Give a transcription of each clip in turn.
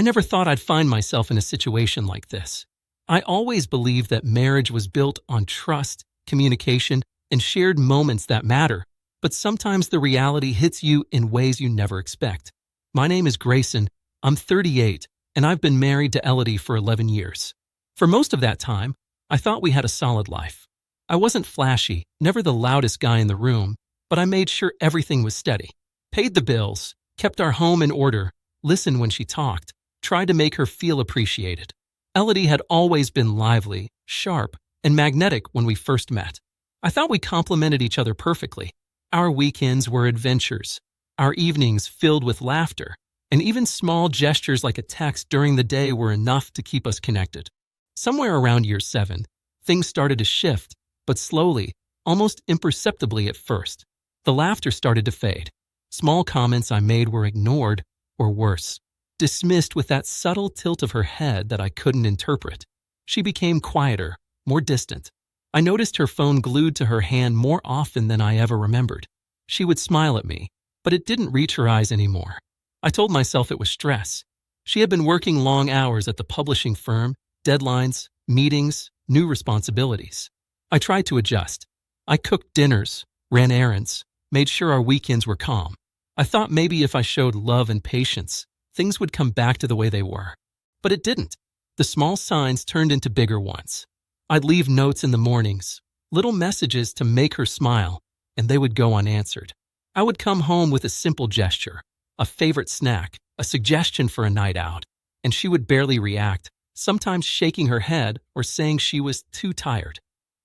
I never thought I'd find myself in a situation like this. I always believed that marriage was built on trust, communication, and shared moments that matter, but sometimes the reality hits you in ways you never expect. My name is Grayson, I'm 38, and I've been married to Elodie for 11 years. For most of that time, I thought we had a solid life. I wasn't flashy, never the loudest guy in the room, but I made sure everything was steady. Paid the bills, kept our home in order, listened when she talked, tried to make her feel appreciated. Elodie had always been lively, sharp, and magnetic when we first met. I thought we complemented each other perfectly. Our weekends were adventures, our evenings filled with laughter, and even small gestures like a text during the day were enough to keep us connected. Somewhere around year 7, things started to shift, but slowly, almost imperceptibly at first. The laughter started to fade. Small comments I made were ignored, or worse, dismissed with that subtle tilt of her head that I couldn't interpret. She became quieter, more distant. I noticed her phone glued to her hand more often than I ever remembered. She would smile at me, but it didn't reach her eyes anymore. I told myself it was stress. She had been working long hours at the publishing firm, deadlines, meetings, new responsibilities. I tried to adjust. I cooked dinners, ran errands, made sure our weekends were calm. I thought maybe if I showed love and patience, things would come back to the way they were. But it didn't. The small signs turned into bigger ones. I'd leave notes in the mornings, little messages to make her smile, and they would go unanswered. I would come home with a simple gesture, a favorite snack, a suggestion for a night out, and she would barely react, sometimes shaking her head or saying she was too tired.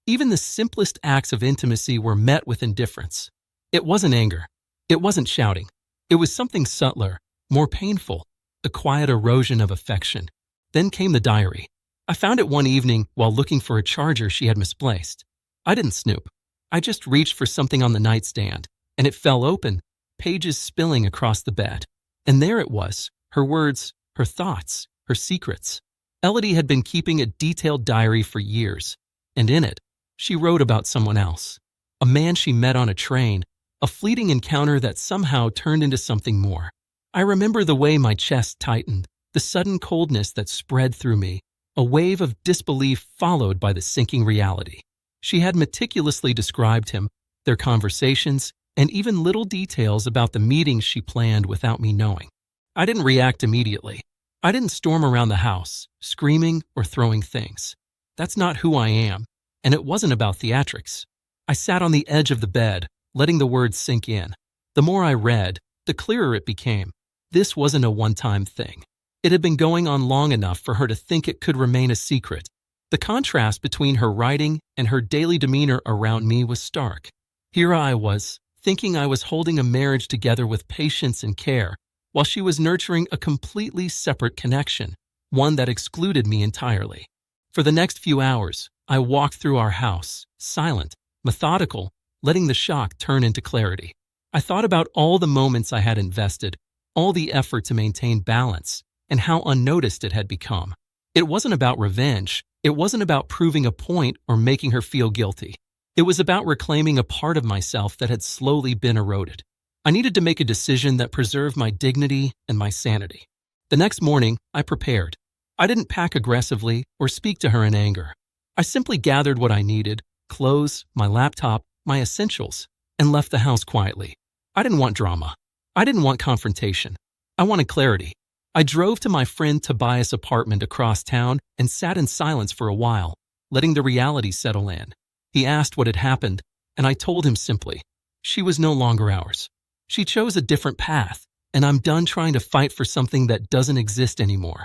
Even the simplest acts of intimacy were met with indifference. It wasn't anger. It wasn't shouting. It was something subtler, more painful, a quiet erosion of affection. Then came the diary. I found it one evening while looking for a charger she had misplaced. I didn't snoop. I just reached for something on the nightstand, and it fell open, pages spilling across the bed. And there it was, her words, her thoughts, her secrets. Elodie had been keeping a detailed diary for years, and in it, she wrote about someone else, a man she met on a train, a fleeting encounter that somehow turned into something more. I remember the way my chest tightened, the sudden coldness that spread through me, a wave of disbelief followed by the sinking reality. She had meticulously described him, their conversations, and even little details about the meetings she planned without me knowing. I didn't react immediately. I didn't storm around the house, screaming or throwing things. That's not who I am, and it wasn't about theatrics. I sat on the edge of the bed, letting the words sink in. The more I read, the clearer it became. This wasn't a one-time thing. It had been going on long enough for her to think it could remain a secret. The contrast between her writing and her daily demeanor around me was stark. Here I was, thinking I was holding a marriage together with patience and care, while she was nurturing a completely separate connection, one that excluded me entirely. For the next few hours, I walked through our house, silent, methodical, letting the shock turn into clarity. I thought about all the moments I had invested, all the effort to maintain balance, and how unnoticed it had become. It wasn't about revenge. It wasn't about proving a point or making her feel guilty. It was about reclaiming a part of myself that had slowly been eroded. I needed to make a decision that preserved my dignity and my sanity. The next morning, I prepared. I didn't pack aggressively or speak to her in anger. I simply gathered what I needed, clothes, my laptop, my essentials, and left the house quietly. I didn't want drama. I didn't want confrontation. I wanted clarity. I drove to my friend Tobias' apartment across town and sat in silence for a while, letting the reality settle in. He asked what had happened, and I told him simply, she was no longer ours. She chose a different path, and I'm done trying to fight for something that doesn't exist anymore.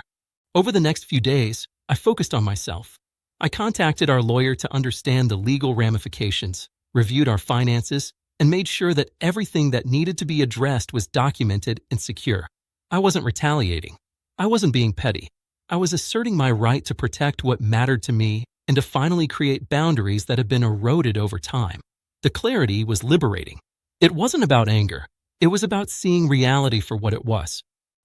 Over the next few days, I focused on myself. I contacted our lawyer to understand the legal ramifications, reviewed our finances, and made sure that everything that needed to be addressed was documented and secure. I wasn't retaliating. I wasn't being petty. I was asserting my right to protect what mattered to me and to finally create boundaries that had been eroded over time. The clarity was liberating. It wasn't about anger. It was about seeing reality for what it was.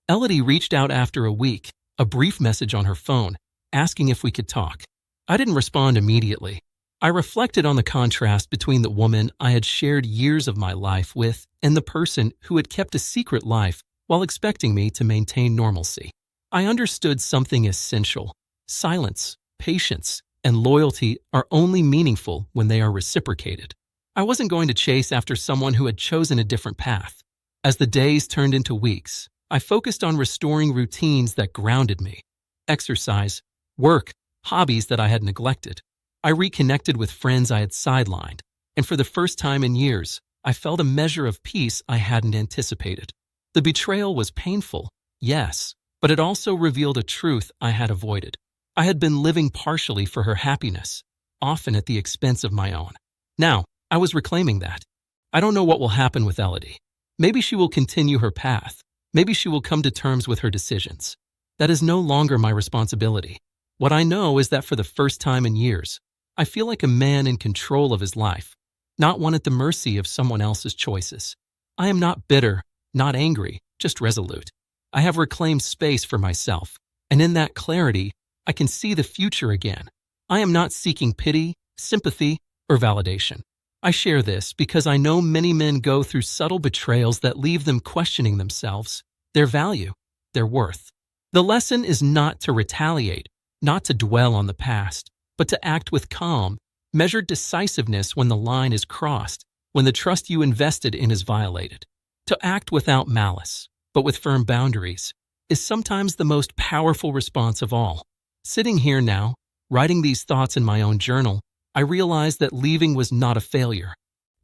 Elodie reached out after a week, a brief message on her phone, asking if we could talk. I didn't respond immediately. I reflected on the contrast between the woman I had shared years of my life with and the person who had kept a secret life while expecting me to maintain normalcy. I understood something essential. Silence, patience, and loyalty are only meaningful when they are reciprocated. I wasn't going to chase after someone who had chosen a different path. As the days turned into weeks, I focused on restoring routines that grounded me. Exercise, work, hobbies that I had neglected. I reconnected with friends I had sidelined, and for the first time in years, I felt a measure of peace I hadn't anticipated. The betrayal was painful, yes, but it also revealed a truth I had avoided. I had been living partially for her happiness, often at the expense of my own. Now, I was reclaiming that. I don't know what will happen with Elodie. Maybe she will continue her path. Maybe she will come to terms with her decisions. That is no longer my responsibility. What I know is that for the first time in years, I feel like a man in control of his life, not one at the mercy of someone else's choices. I am not bitter, not angry, just resolute. I have reclaimed space for myself, and in that clarity, I can see the future again. I am not seeking pity, sympathy, or validation. I share this because I know many men go through subtle betrayals that leave them questioning themselves, their value, their worth. The lesson is not to retaliate, not to dwell on the past, but to act with calm, measured decisiveness when the line is crossed, when the trust you invested in is violated. To act without malice, but with firm boundaries, is sometimes the most powerful response of all. Sitting here now, writing these thoughts in my own journal, I realized that leaving was not a failure.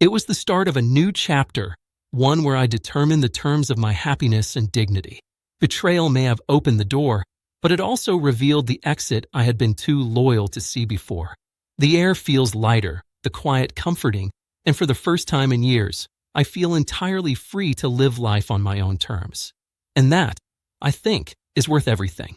It was the start of a new chapter, one where I determined the terms of my happiness and dignity. Betrayal may have opened the door, but it also revealed the exit I had been too loyal to see before. The air feels lighter, the quiet comforting, and for the first time in years, I feel entirely free to live life on my own terms. And that, I think, is worth everything.